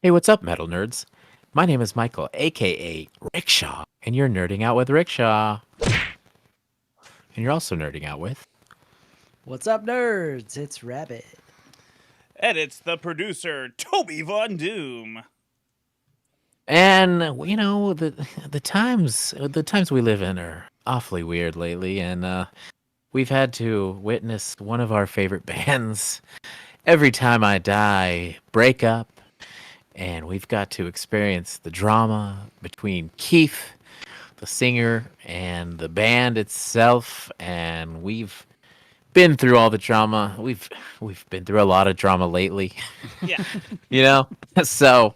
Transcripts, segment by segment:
Hey, what's up, metal nerds? My name is Michael, aka Rickshaw, and you're nerding out with Rickshaw. And you're also nerding out with. What's up, nerds? It's Rabbit. And it's the producer, Toby Von Doom. And the times we live in are awfully weird lately, and we've had to witness one of our favorite bands, Every Time I Die, break up, and we've got to experience the drama between Keith, the singer, and the band itself, and we've been through all the drama. We've been through a lot of drama lately, Yeah. you know. So,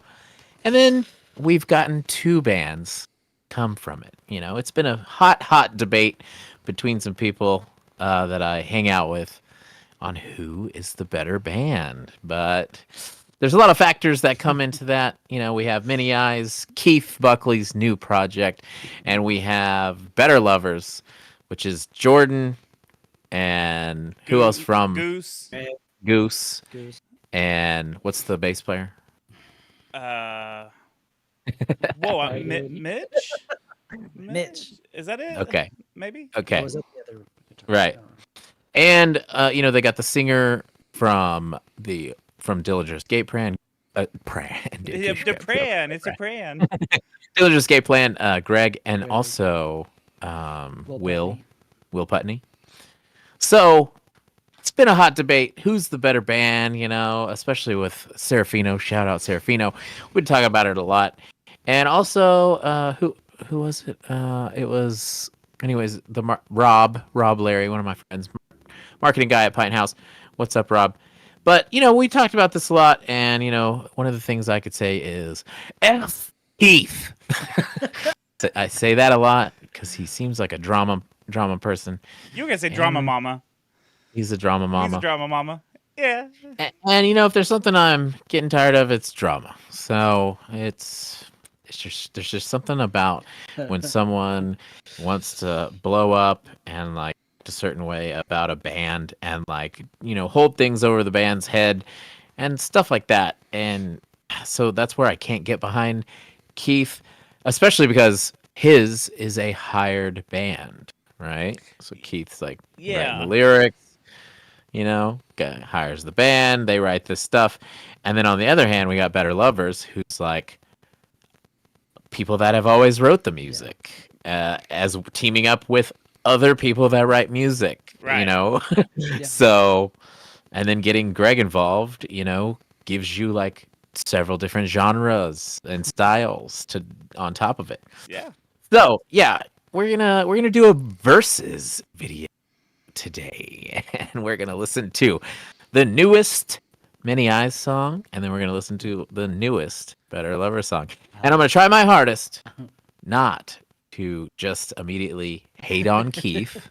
and then we've gotten two bands come from it. It's been a hot debate between some people that I hang out with on who is the better band. But there's a lot of factors that come into that. We have Many Eyes, Keith Buckley's new project, and we have Better Lovers, which is Jordan and who else from Goose. Goose. Goose. And what's the bass player? Whoa, Mitch. Mitch? Is that it? Okay. Maybe? Okay. Was that the other guitar? Right. And they got the singer from Dillinger's Gate Plan. Depran. It's a pran. Dillinger's Gate Plan, Greg, and Greg. also Will Will Putney. So it's been a hot debate. Who's the better band? Especially with Serafino. Shout out Serafino. We talk about it a lot. And also, who was it? It was, anyways, Rob Larry, one of my friends, marketing guy at Pine House. What's up, Rob? But we talked about this a lot, and one of the things I could say is F Heath. I say that a lot because he seems like a drama person. You were going to say drama mama. He's a drama mama. He's a drama mama. Yeah. And if there's something I'm getting tired of, it's drama. So there's just something about when someone wants to blow up and like a certain way about a band and hold things over the band's head and stuff like that. And so that's where I can't get behind Keith, especially because his is a hired band, right? So Keith's writing the lyrics. Hires the band, they write this stuff. And then on the other hand, we got Better Lovers, who's like people that have always wrote the music, as teaming up with other people that write music, Right. So, and then getting Greg involved, gives you like several different genres and styles on top of it. Yeah. So, yeah, we're gonna do a versus video today, and we're gonna listen to the newest Many Eyes song, and then we're gonna listen to the newest Better Lover song. And I'm gonna try my hardest not to just immediately hate on Keith.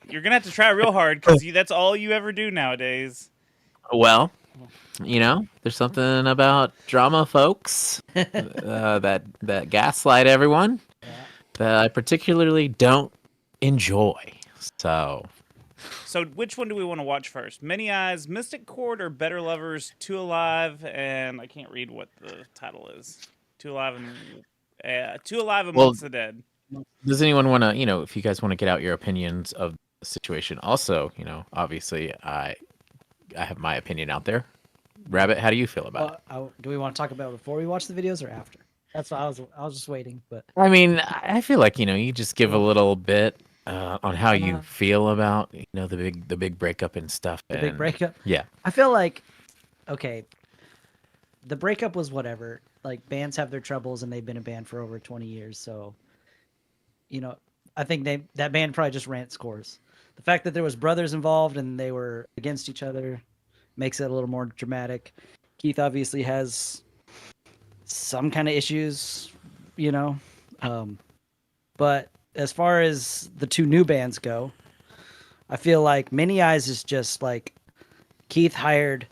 You're going to have to try real hard because that's all you ever do nowadays. Well, there's something about drama folks that gaslight everyone that I particularly don't enjoy. So which one do we want to watch first? Many Eyes, Mystic Chord, or Better Lovers, Two Alive, and I can't read what the title is. Two Alive Amongst the Dead. Does anyone want to, if you guys want to get out your opinions of the situation? Also, obviously I have my opinion out there. Rabbit, how do you feel about it? Do we want to talk about it before we watch the videos or after? That's what I was just waiting, but I mean, I feel like you just give a little bit on how you feel about the big breakup and stuff. The big breakup. Yeah, I feel like, okay, the breakup was whatever. Like, bands have their troubles, and they've been a band for over 20 years. So, I think that band probably just ran its course. The fact that there was brothers involved and they were against each other makes it a little more dramatic. Keith obviously has some kind of issues, but as far as the two new bands go, I feel like Many Eyes is just like Keith hired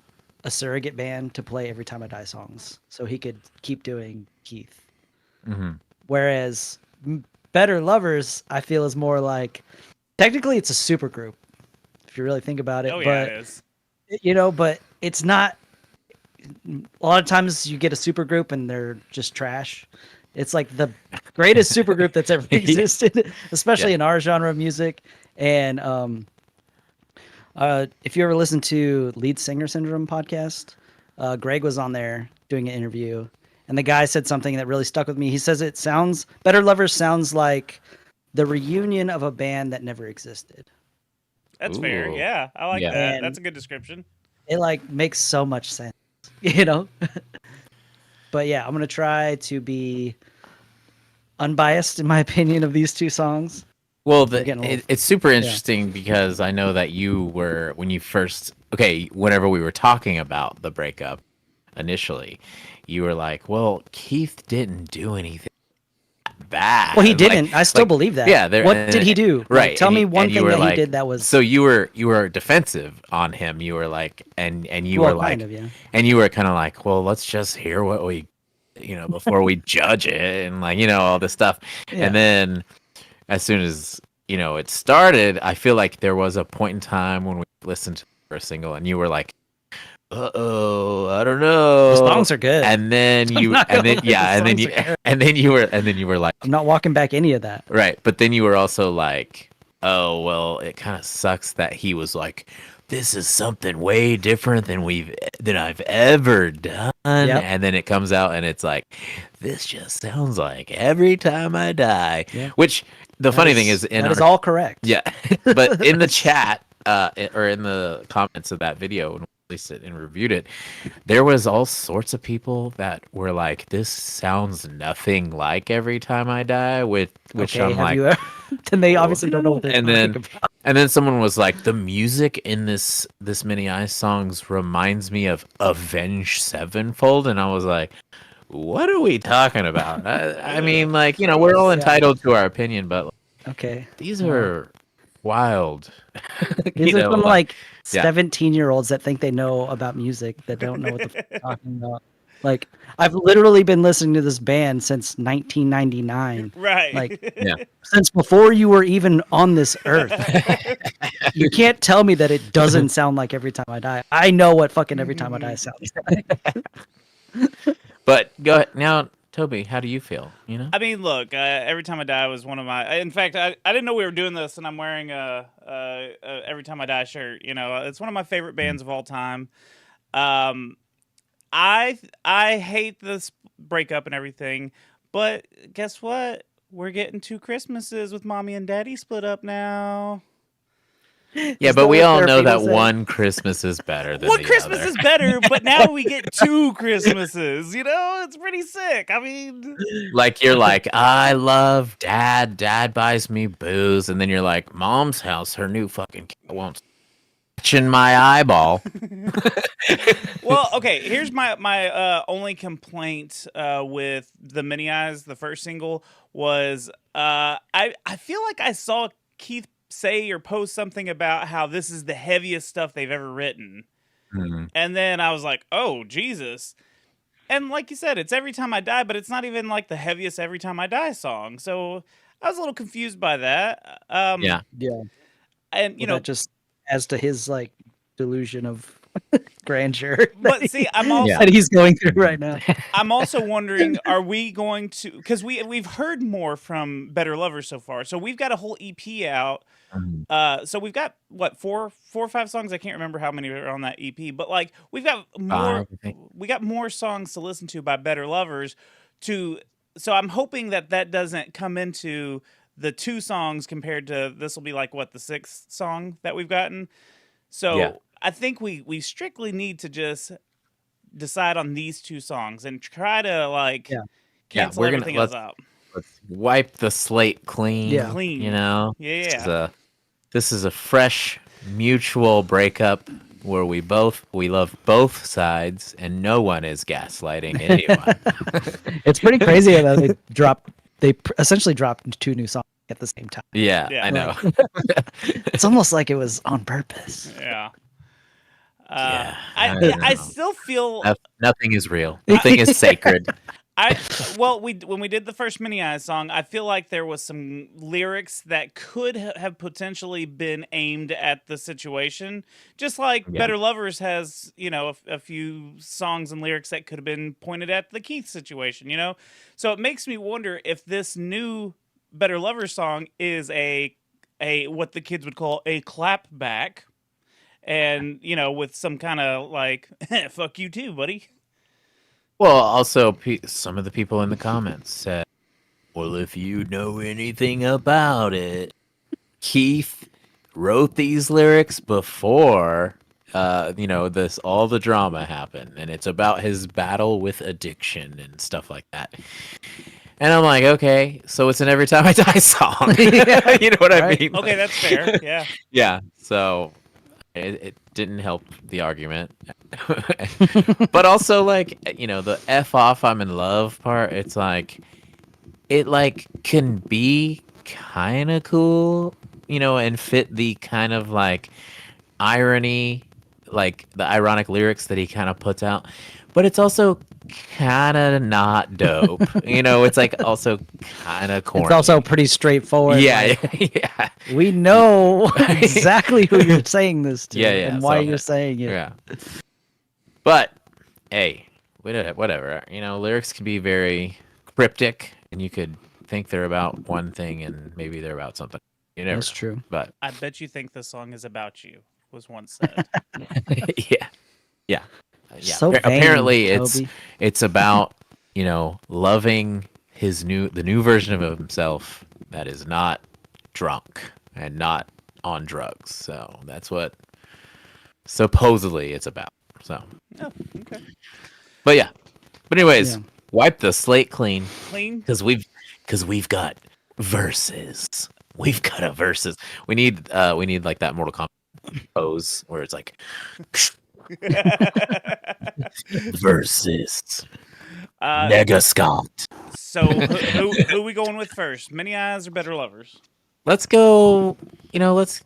a surrogate band to play Every Time I Die songs so he could keep doing Keith. Mm-hmm. Whereas Better Lovers, I feel, is more like, technically it's a super group if you really think about it. Oh, but, yeah, it is. But it's not a lot of times you get a super group and they're just trash. It's like the greatest super group that's ever existed, especially in our genre of music. And if you ever listen to Lead Singer Syndrome podcast, Greg was on there doing an interview, and the guy said something that really stuck with me. He says Better Lovers sounds like the reunion of a band that never existed. That's fair. Yeah, I like that. And that's a good description. It like makes so much sense, you know? But yeah, I'm going to try to be unbiased in my opinion of these two songs. Well, it's super interesting because I know that you were, whenever we were talking about the breakup initially, you were like, well, Keith didn't do anything bad. Well, he didn't. I still believe that. Yeah. What did he do? Right. Like, tell me one thing that he did that was. So you were defensive on him. You were like, and you were like, and you were kind of like, well, let's just hear what we, before we judge it, and like, all this stuff. Yeah. And then as soon as, it started, I feel like there was a point in time when we listened to the first single and you were like, uh-oh, I don't know. The songs are good. And then you were like, I'm not walking back any of that. Right. But then you were also like, oh, well, it kind of sucks that he was like, this is something way different than I've ever done. Yep. And then it comes out and it's like, this just sounds like Every Time I Die. Yeah. Which the funny thing is, that is all correct. Yeah. But in the chat, or in the comments of that video, when we released it and reviewed it, there was all sorts of people that were like, this sounds nothing like Every Time I Die, which I'm like, then they obviously don't know what they're talking about. And then someone was like, the music in this Many Eyes songs reminds me of Avenged Sevenfold, and I was like, what are we talking about? I mean, like, we're all entitled to our opinion, but these are wild. These are some like 17-year-olds that think they know about music that don't know what the fuck they're talking about. Like, I've literally been listening to this band since 1999. Right. Like, since before you were even on this earth. You can't tell me that it doesn't sound like Every Time I Die. I know what fucking Every Time I Die sounds like. But go ahead. Now, Toby, how do you feel? I mean, look, Every Time I Die was one of my... In fact, I didn't know we were doing this, and I'm wearing a Every Time I Die shirt. It's one of my favorite bands of all time. I hate this breakup and everything, but guess what? We're getting 2 Christmases with Mommy and Daddy split up now. Yeah, but we all know that one Christmas is better than one Christmas is better, but now we get 2 Christmases. It's pretty sick. I mean, like, you're like, I love Dad. Dad buys me booze, and then you're like, Mom's house, her new fucking cat won't in my eyeball. Well, okay, here's my only complaint with the Many Eyes, the first single, was I feel like I saw Keith say or post something about how this is the heaviest stuff they've ever written. Mm-hmm. And then I was like, oh, Jesus. And like you said, it's Every Time I Die, but it's not even like the heaviest Every Time I Die song. So I was a little confused by that. Yeah. And, that just as to his like delusion of grandeur. But see, I'm also that he's going through right now. I'm also wondering, are we going to, because we've heard more from Better Lovers so far. So we've got a whole EP out. So we've got what, four or 5 songs. I can't remember how many are on that EP, but like we've got more. We got more songs to listen to by Better Lovers. So I'm hoping that doesn't come into the 2 songs compared to this will be like what, the 6th song that we've gotten. So I think we strictly need to just decide on these 2 songs and try to like cancel everything else out. Let's wipe the slate clean. Yeah. Clean. Yeah. This is a fresh mutual breakup where we love both sides and no one is gaslighting anyone. It's pretty crazy that they essentially dropped 2 new songs at the same time. Yeah. I know. It's almost like it was on purpose. Yeah. I still feel nothing is real. Nothing is sacred. When we did the first Mini Eyes song, I feel like there was some lyrics that could have potentially been aimed at the situation. Just like Yeah. Better Lovers has, a few songs and lyrics that could have been pointed at the Keith situation, So it makes me wonder if this new Better Lovers song is a what the kids would call a clap back, and with some kind of like fuck you too, buddy. Well, also, some of the people in the comments said, well, if you know anything about it, Keith wrote these lyrics before, all the drama happened. And it's about his battle with addiction and stuff like that. And I'm like, okay, so it's an Every Time I Die song. You know what I mean? Okay, that's fair. Yeah. Yeah, so it didn't help the argument. But also, like, the F off I'm in love part, it's like, it like can be kind of cool, and fit the kind of like irony, like the ironic lyrics that he kind of puts out. But it's also kind of not dope. It's like also kind of corny. It's also pretty straightforward. Yeah, like, yeah. we know exactly who you're saying this to and why you're saying it. Yeah. But, hey, whatever. Lyrics can be very cryptic, and you could think they're about one thing, and maybe they're about something. You never That's know. true. But I bet you think the song is about you, was once said. yeah. So vain, apparently Toby. it's about loving the new version of himself that is not drunk and not on drugs. So that's what supposedly it's about. So Oh, okay. but anyways, Yeah. wipe the slate clean Clean. because we've got verses. We've got a verses. We need like that Mortal Kombat pose where it's like versus Nega Scott. So who we going with first? Many Eyes or Better Lovers? Let's go. Let's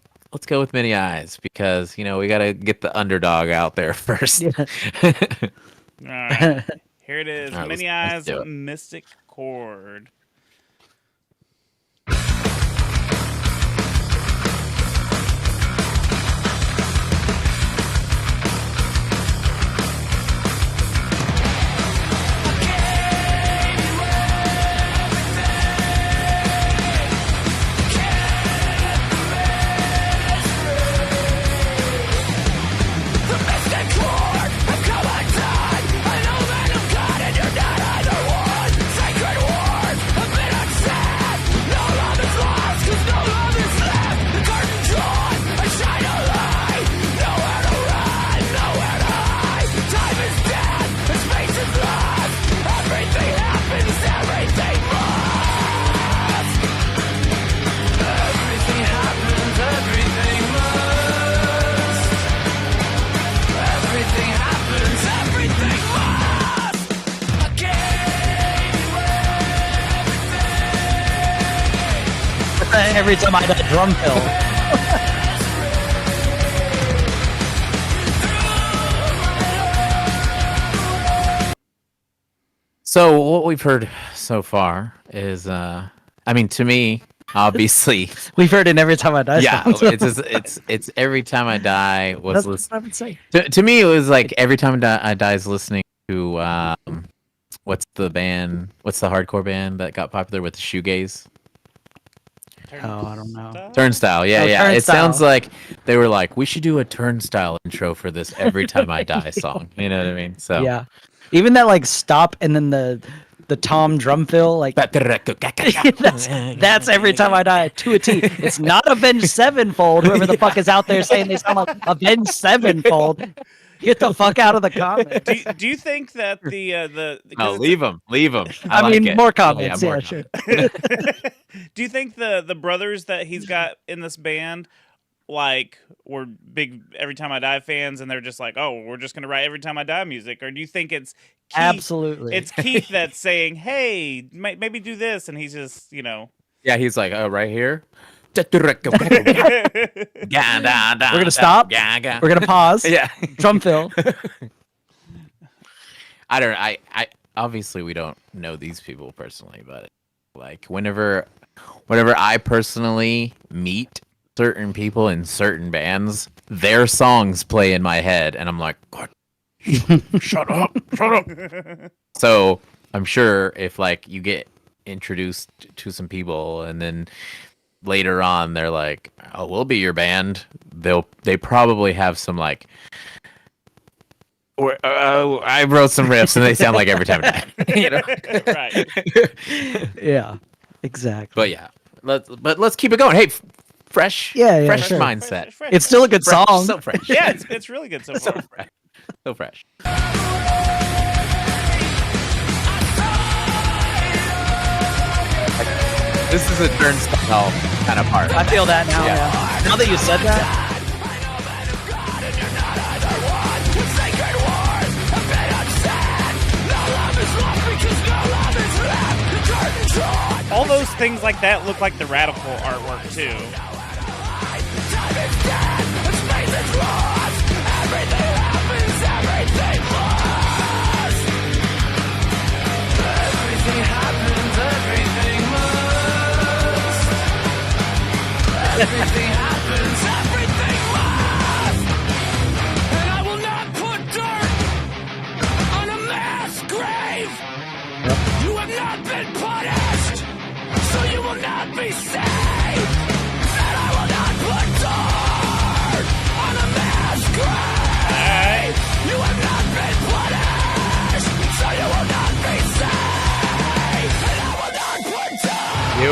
go with Many Eyes because we gotta get the underdog out there first. Yeah. All right. Here it is. All right, Many let's Eyes, do it. Mystic Chord. Every time I die, drum fill. So what we've heard so far is, to me, obviously, We've heard it every time I die. yeah, songs. it's Every Time I Die was That's what I would say. to me it was like Every Time I Die is listening to what's the hardcore band that got popular with the shoegaze? Oh, I don't know. Turnstile. Yeah, Oh, yeah. It Turnstile. sounds like they were like, we should do a Turnstile intro for this Every Time I Die song. You know what I mean? So Yeah, even that like stop and then the tom drum fill like that's Every Time I Die to a T. It's not Avenged Sevenfold. Whoever the fuck is out there saying they sound like Avenged Sevenfold, get the fuck out of the comments. Do you think that the Oh, leave them. I like mean, it. more comments. more Yeah, sure. do you think the brothers that he's got in this band like were big Every Time I Die fans and they're just like, oh, we're just gonna write Every Time I Die music, or do you think it's Keith, Absolutely. it's Keith that's saying, hey, maybe do this, and he's just Yeah, he's like, oh, right here. We're We're gonna stop. We're gonna pause. Yeah. Drum fill. I don't know. obviously we don't know these people personally, but like whenever I personally meet certain people in certain bands, their songs play in my head, and I'm like, God, shut up. So I'm sure if like you get introduced to some people and then later on they're like, oh, we'll be your band, they probably have some like, I wrote some riffs and they sound like Every Time I Die. You know? Right. Yeah, exactly. But yeah, let's keep it going. Hey, fresh sure. mindset. Fresh. It's still a good Fresh, song. so fresh. Yeah, it's really good so so far. fresh. So fresh. This is a turnstile kind of part. I feel that now. Yeah. Yeah. Now that you said that, All those things like that look like the Radical artwork too.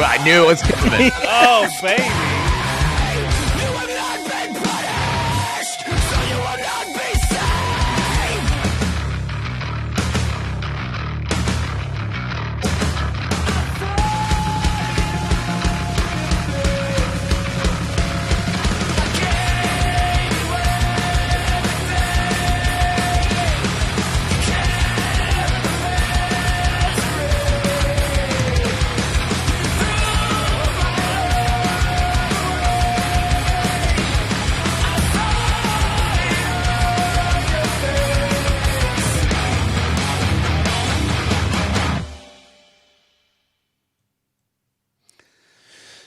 I knew it was coming. Oh baby.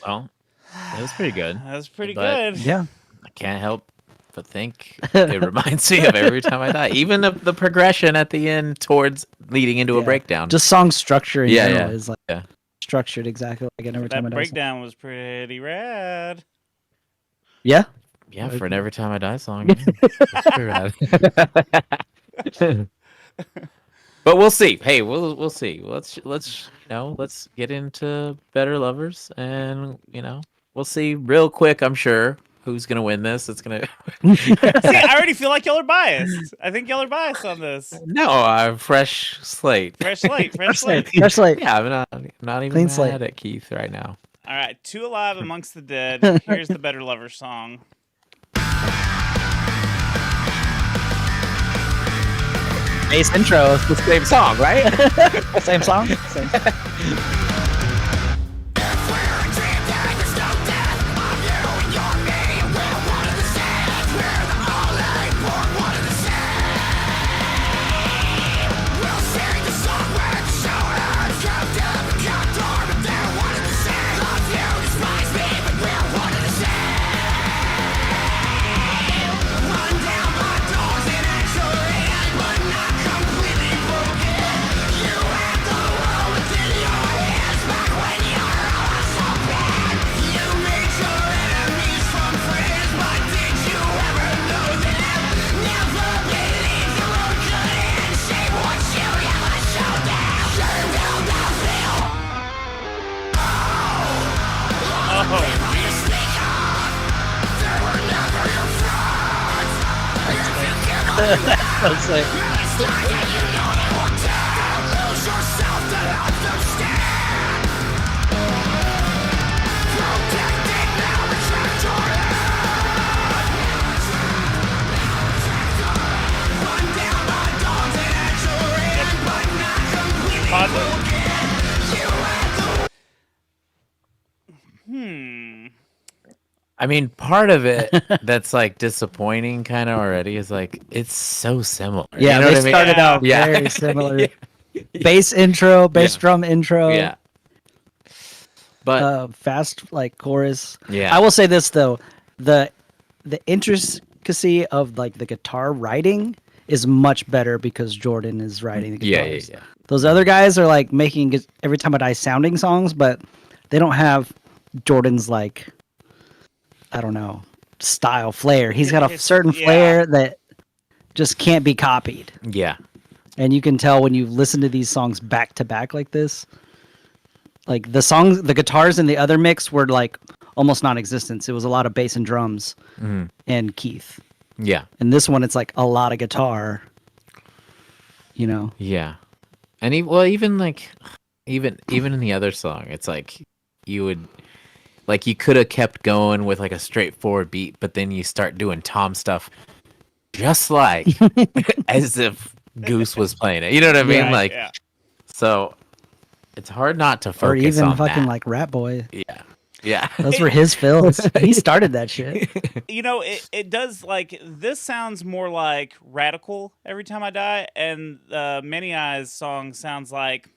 Well, that was pretty good. That was pretty But- good. yeah. I can't help but think it reminds me of Every Time I Die. Even the progression at the end towards leading into a Yeah. breakdown. Just song structure in Yeah, general yeah. is like Yeah. structured exactly like an Every Time I That Die song. breakdown was pretty rad. Yeah. Yeah, for an Every Time I Die song. Yeah. That's pretty rad. But we'll see. Hey, we'll see. Let's let's get into Better Lovers, and we'll see real quick. I'm sure who's gonna win this. It's gonna See, I already feel like y'all are biased. I think y'all are biased on this. no, I'm fresh slate. Fresh slate, fresh slate. Fresh slate. Yeah, I'm not even Clean mad slate. at Keith right now. All right, Two Alive Amongst the Dead. Here's the Better Lover song. Bass intro. It's the same song, right? Same song. Same. That's like, I mean, part of it that's like disappointing kind of already is like it's so similar. yeah, you know they what I mean? started out Yeah. very similar. bass intro, bass Yeah. drum intro. Yeah. But Fast like chorus. yeah. I will say this though, the intricacy of like the guitar writing is much better because Jordan is writing the Yeah, guitars. yeah, yeah. Those other guys are like making Every Time I Die sounding songs, but they don't have Jordan's like, I don't know, style flair. He's got a certain flair that just can't be copied. Yeah. And you can tell when you listen to these songs back to back like this, like the guitars in the other mix were like almost non-existent. It was a lot of bass and drums and Keith. Yeah. And this one, it's like a lot of guitar, you know? Yeah. And even like, even in the other song, it's like you could have kept going with like a straightforward beat, but then you start doing Tom stuff just like as if Goose was playing it. You know what I mean? Right, like, yeah. So it's hard not to focus Or even on fucking that. like Rat Boy. Yeah. Yeah. Those were his fills. He started that shit. You know, it does, like, this sounds more like Radical Every Time I Die, and Many Eyes song sounds like,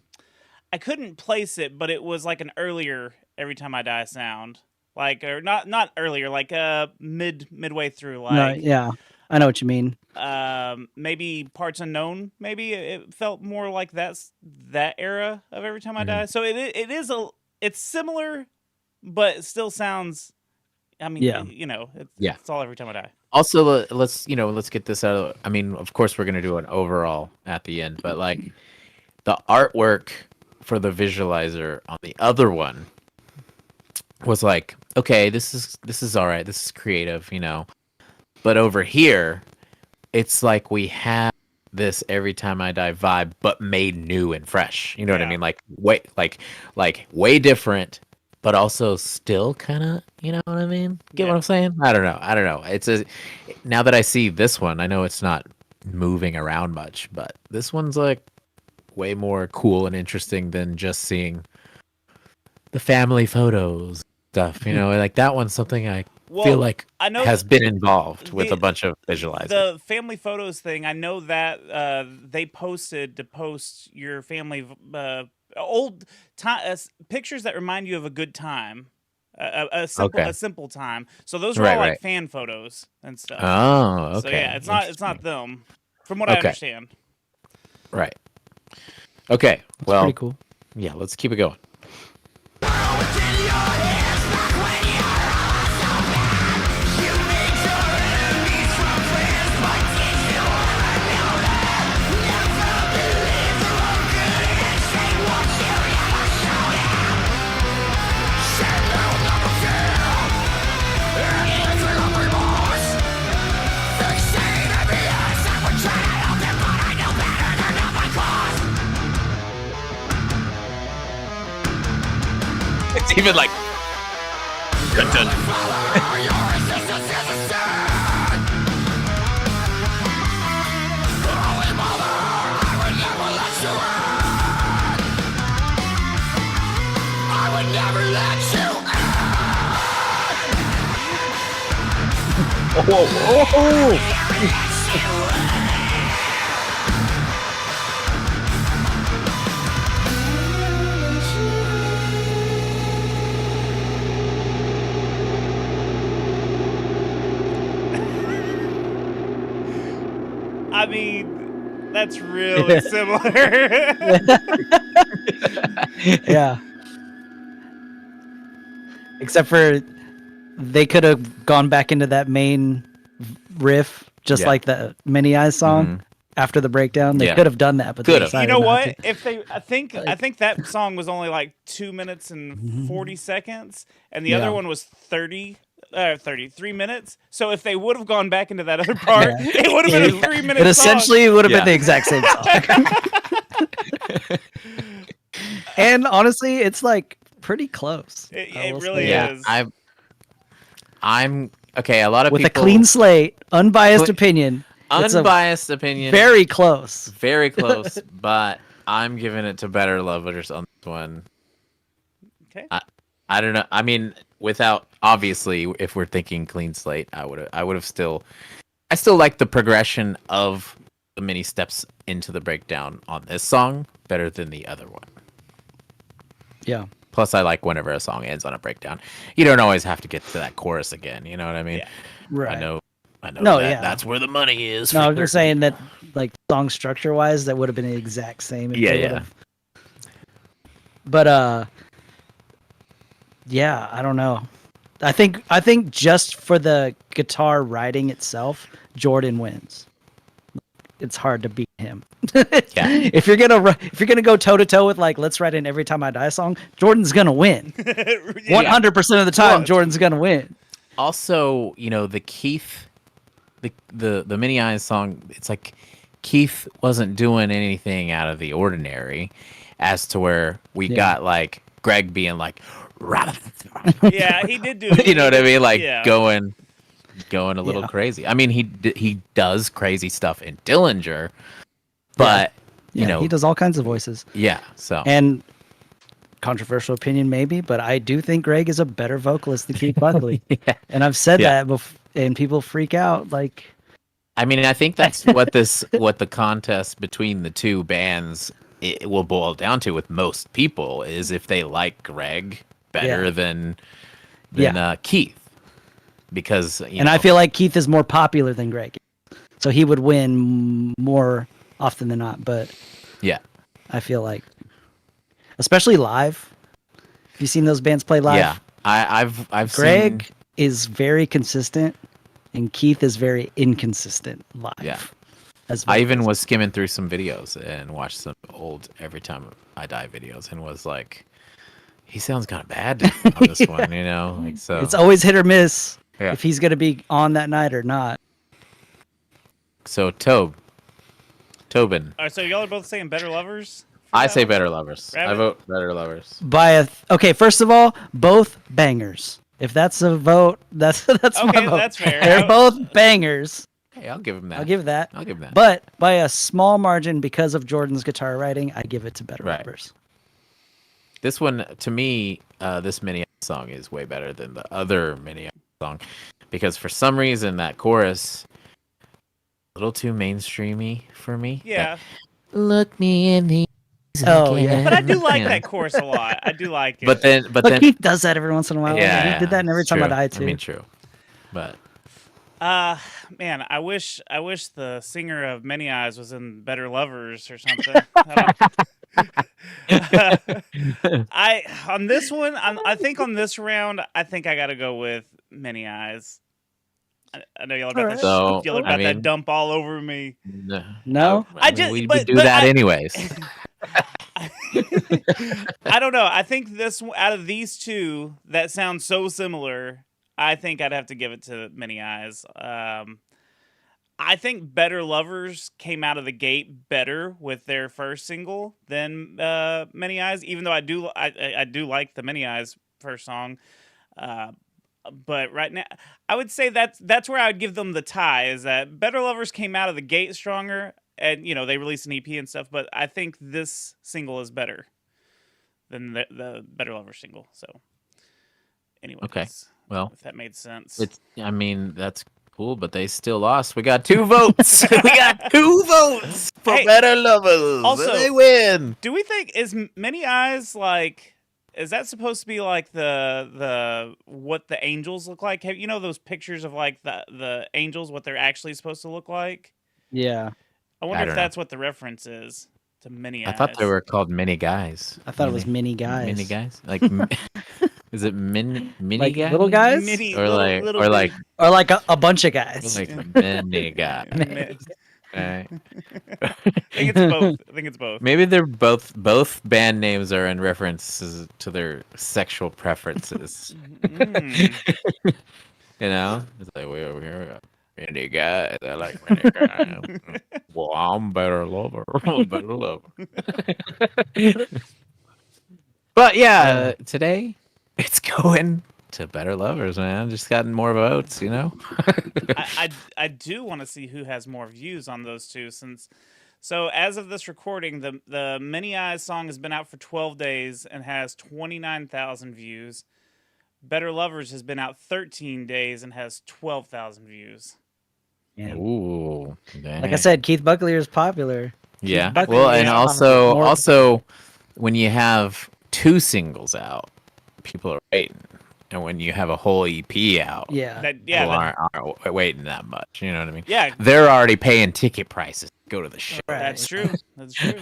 I couldn't place it, but it was like an earlier Every Time I Die sound. Like, or not earlier, like midway through, like Yeah, I know what you mean. maybe Parts Unknown. Maybe it felt more like that era of Every Time I Die. So it's similar, but it still sounds. I mean, you know, it's all Every Time I Die. Also, let's get this out of. I mean, of course, we're gonna do an overall at the end, but like the artwork for the visualizer on the other one was like, okay, this is all right. This is creative, you know. But over here, it's like we have this Every Time I Die vibe, but made new and fresh. You know what I mean? Like way different, but also still kind of, you know what I mean? Get what I'm saying? I don't know. Now that I see this one, I know it's not moving around much, but this one's like way more cool and interesting than just seeing the family photos stuff. You know, like that one's something I feel like I know has been involved with a bunch of visualizers. The family photos thing, I know that they posted to post your family old time pictures that remind you of a good time, a simple time. So those are all like fan photos and stuff. Oh, okay. So yeah, it's not them, from what I understand. Right. Okay. Well, pretty cool. Yeah, let's keep it going. It's even like dun, dun. I mean, that's really similar. Yeah. Except for they could have gone back into that main riff, just like the Many Eyes song after the breakdown. They could have done that, but they decided You know not what? to. If they, I think that song was only like 2 minutes and 40 seconds, and the other one was 33 minutes. So if they would have gone back into that other part, it would have been a 3 minute. It essentially would have been the exact same song. And honestly, it's like pretty close. It really is. I'm okay. A lot of with people a clean slate, unbiased opinion. Unbiased opinion. Very close. Very close. But I'm giving it to Better Lovers on this one. Okay. I don't know. I mean, without obviously, if we're thinking clean slate, I would have still. I still like the progression of the many steps into the breakdown on this song, better than the other one. Yeah. Plus, I like whenever a song ends on a breakdown. You don't always have to get to that chorus again. You know what I mean? Yeah. Right. I know. No, that, yeah. that's where the money is. No, for I'm just saying that, like, song structure wise, that would have been the exact same. If they would've. But yeah, I don't know. I think just for the guitar writing itself, Jordan wins. It's hard to beat him. Yeah. If you're gonna go toe to toe with, like, let's write an Every Time I Die song, Jordan's gonna win. 100% of the time, Well, Jordan's gonna win. Also, the Keith, the Many Eyes song, it's like Keith wasn't doing anything out of the ordinary, as to where we got like Greg being like, Yeah, he did do. you know what I mean? Like Yeah. going a little crazy. I mean, he does crazy stuff in Dillinger, but you know, he does all kinds of voices. Yeah. So And controversial opinion maybe, but I do think Greg is a better vocalist than Keith Buckley. And I've said that before, and people freak out. Like, I mean, I think that's what the contest between the two bands it will boil down to with most people is if they like Greg better than Keith, because I feel like Keith is more popular than Greg, so he would win more often than not. But I feel like, especially live, have you seen those bands play live? Yeah, I've Greg seen... is very consistent, and Keith is very inconsistent live. Yeah. I even was skimming through some videos and watched some old Every Time I Die videos and was like, he sounds kind of bad on this one, like, so it's always hit or miss if he's going to be on that night or not. So Tobin. All right, so y'all are both saying Better Lovers? I say Better Lovers. Rabbit? I vote Better Lovers. Okay, first of all, both bangers. If that's a vote, that's my vote. That's fair. They're both bangers. Hey, I'll give him that. I'll give that. I'll give that. But by a small margin, because of Jordan's guitar writing, I give it to Better Lovers. This one, to me, this Mini song is way better than the other Mini song, because for some reason that chorus a little too mainstreamy for me. Yeah. Look me in the Oh yeah. But I do like that chorus a lot. I do like it. But then Keith does that every once in a while. Yeah, he did that in Every Time I Die too. I mean, true. But man, I wish the singer of Many Eyes was in Better Lovers or something. On this one, I think on this round, I think I got to go with Many Eyes. I know y'all are about, that dump all over me. No, we would do that anyways. I don't know. I think this out of these two that sound so similar, I think I'd have to give it to Many Eyes. I think Better Lovers came out of the gate better with their first single than Many Eyes, even though I do like the Many Eyes first song. But right now, I would say that's where I would give them the tie, is that Better Lovers came out of the gate stronger, and they released an EP and stuff, but I think this single is better than the Better Lovers single. So anyway, okay, well, if that made sense. That's cool, but they still lost. We got 2 votes. We got 2 votes for Better Lovers. Also, they win. Do we think is Many Eyes like? Is that supposed to be like the what the angels look like? Have those pictures of like the angels, what they're actually supposed to look like? Yeah. I wonder if that's what the reference is to Many Eyes. I thought they were called Mini Guys. I thought it was Mini Guys. Mini Guys? Like is it mini like guys? Little guys? Or like a bunch of guys. Like mini guys. Right. I think it's both. Maybe they're both band names are in references to their sexual preferences. It's like we over here many guys. I like many guys. Well, I'm Better Lover. Better Lover. But yeah, today it's going to Better Lovers, man. Just gotten more votes, I do want to see who has more views on those two, so as of this recording, the Many Eyes song has been out for 12 days and has 29,000 views. Better Lovers has been out 13 days and has 12,000 views. Yeah. Ooh, like I said, Keith Buckley is popular. Yeah. Buckley Well, is and probably more- also when you have 2 singles out, people are waiting. And when you have a whole EP out, Yeah. people aren't waiting that much. You know what I mean? Yeah. They're already paying ticket prices to go to the show. Right. That's true. That's true.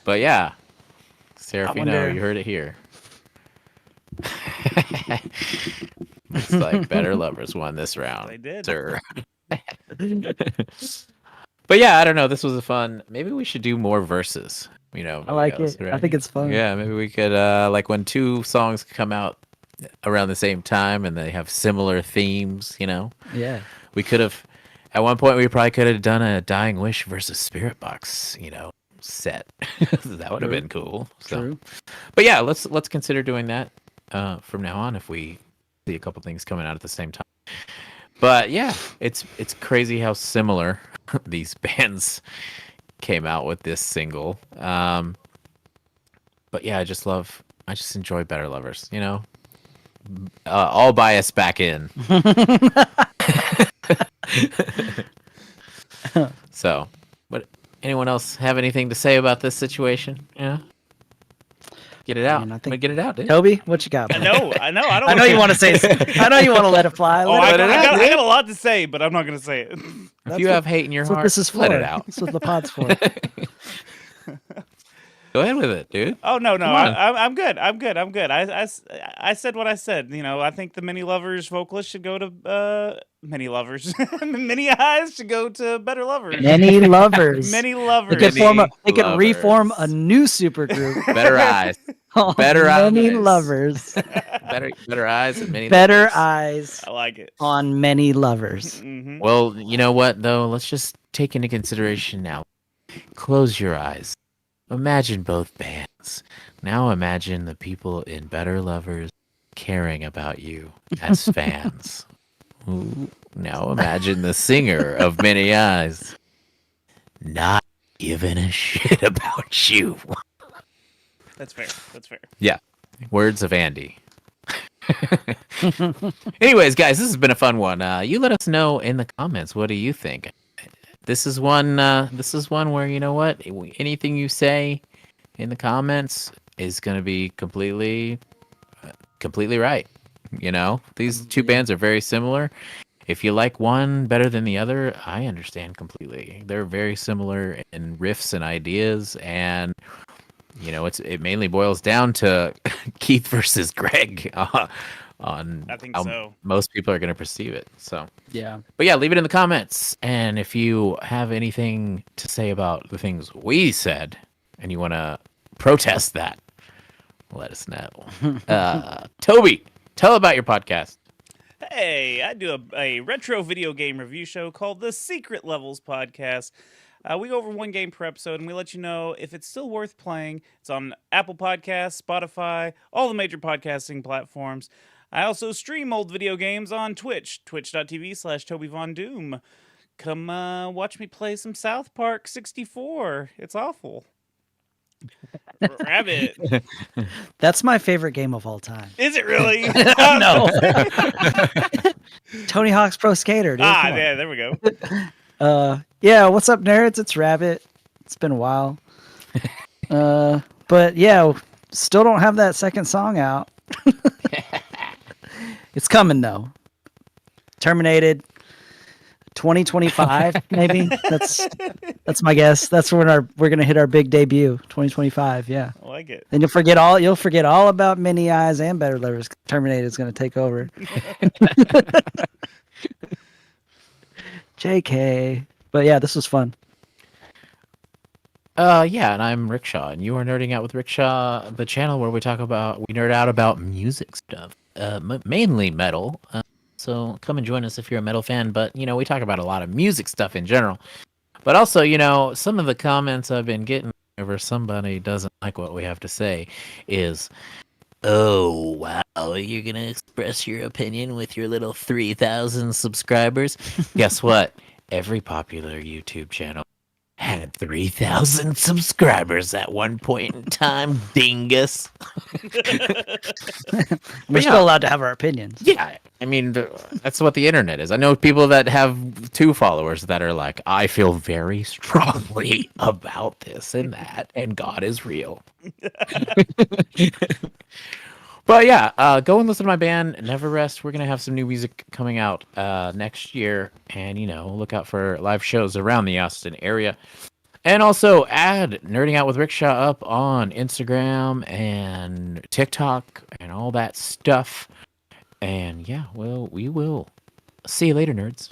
But yeah, Serafino, wonder- you heard it here. Looks like Better Lovers won this round. They did. Sir. But yeah, I don't know. This was a fun. Maybe we should do more verses. You know, I like videos, it. I right? think it's fun. Yeah, maybe we could like when 2 songs come out around the same time and they have similar themes. You know, Yeah. we could have at one point we probably could have done a Dying Wish versus Spirit Box. You know, set that would have been cool. So. True. But yeah, let's consider doing that from now on if we see a couple things coming out at the same time. But yeah, it's crazy how similar these bands came out with this single. But yeah, I just enjoy Better Lovers, you know. All bias back in. So, but anyone else have anything to say about this situation? Yeah. Get it out. Man, I think- Get it out, dude. Toby, what you got? I man? know. I don't. I know you want to say. I know you want to let it fly. Oh, Let I it got, fly. I, got, I got a lot to say, but I'm not going to say it. If you have hate in your That's what heart, this is for. let it out. That's what the pod's for. Go ahead with it, dude. Oh no, Come on. I'm good. I'm good. I said what I said. You know, I think the Many Lovers vocalist should go to Many Lovers. Many Eyes should go to Better Lovers. Many lovers. Many They Lovers. could They could lovers. reform a new supergroup. Better eyes. called Better Many eyes. lovers. Better eyes and many Better lovers. eyes I like it. on many lovers. Hmm. Well, you know what though? Let's just take into consideration now. Close your eyes. Imagine both bands. Now imagine the people in Better Lovers caring about you as fans. Ooh. Now imagine the singer of Many Eyes not giving a shit about you. That's fair. That's fair. Words of Andy. Anyways, guys, this has been a fun one. You let us know in the comments. What do you think? This is one where, you know what? Anything you say in the comments is going to be completely right. You know, these 2 bands are very similar. If you like one better than the other, I understand completely. They're very similar in riffs and ideas, and you know, it mainly boils down to Keith versus Greg on I think how so. most people are going to perceive it. So, Yeah. but yeah, leave it in the comments. And if you have anything to say about the things we said and you want to protest that, let us know. Toby, tell about your podcast. Hey, I do a retro video game review show called the Secret Levels Podcast. We go over 1 game per episode, and we let you know if it's still worth playing. It's on Apple Podcasts, Spotify, all the major podcasting platforms. I also stream old video games on Twitch, twitch.tv/TobyVonDoom. Come watch me play some South Park 64. It's awful. Rabbit. That's my favorite game of all time. Is it really? No. Tony Hawk's Pro Skater, dude. Come on. Yeah, there we go. Yeah, what's up, nerds? It's Rabbit. It's been a while. But yeah, still don't have that second song out. It's coming though. Terminated 2025, maybe. That's my guess. That's when we're gonna hit our big debut, 2025. Yeah. I like it. Then you'll forget all about Many Eyes and Better Lovers. Terminated is gonna take over. JK. But yeah, this was fun. Yeah, and I'm Rickshaw, and you are Nerding Out with Rickshaw, the channel where we nerd out about music stuff, mainly metal. So come and join us if you're a metal fan. But you know, we talk about a lot of music stuff in general. But also, you know, some of the comments I've been getting whenever somebody doesn't like what we have to say is, "Oh wow, you're gonna express your opinion with your little 3,000 subscribers." Guess what? Every popular YouTube channel had 3,000 subscribers at one point in time, dingus. We're still allowed to have our opinions. Yeah, I mean, that's what the internet is. I know people that have 2 followers that are like, I feel very strongly about this and that, and God is real. But yeah, go and listen to my band, Never Rest. We're going to have some new music coming out next year. And, look out for live shows around the Austin area. And also add Nerding Out with Rickshaw up on Instagram and TikTok and all that stuff. And yeah, well, we will see you later, nerds.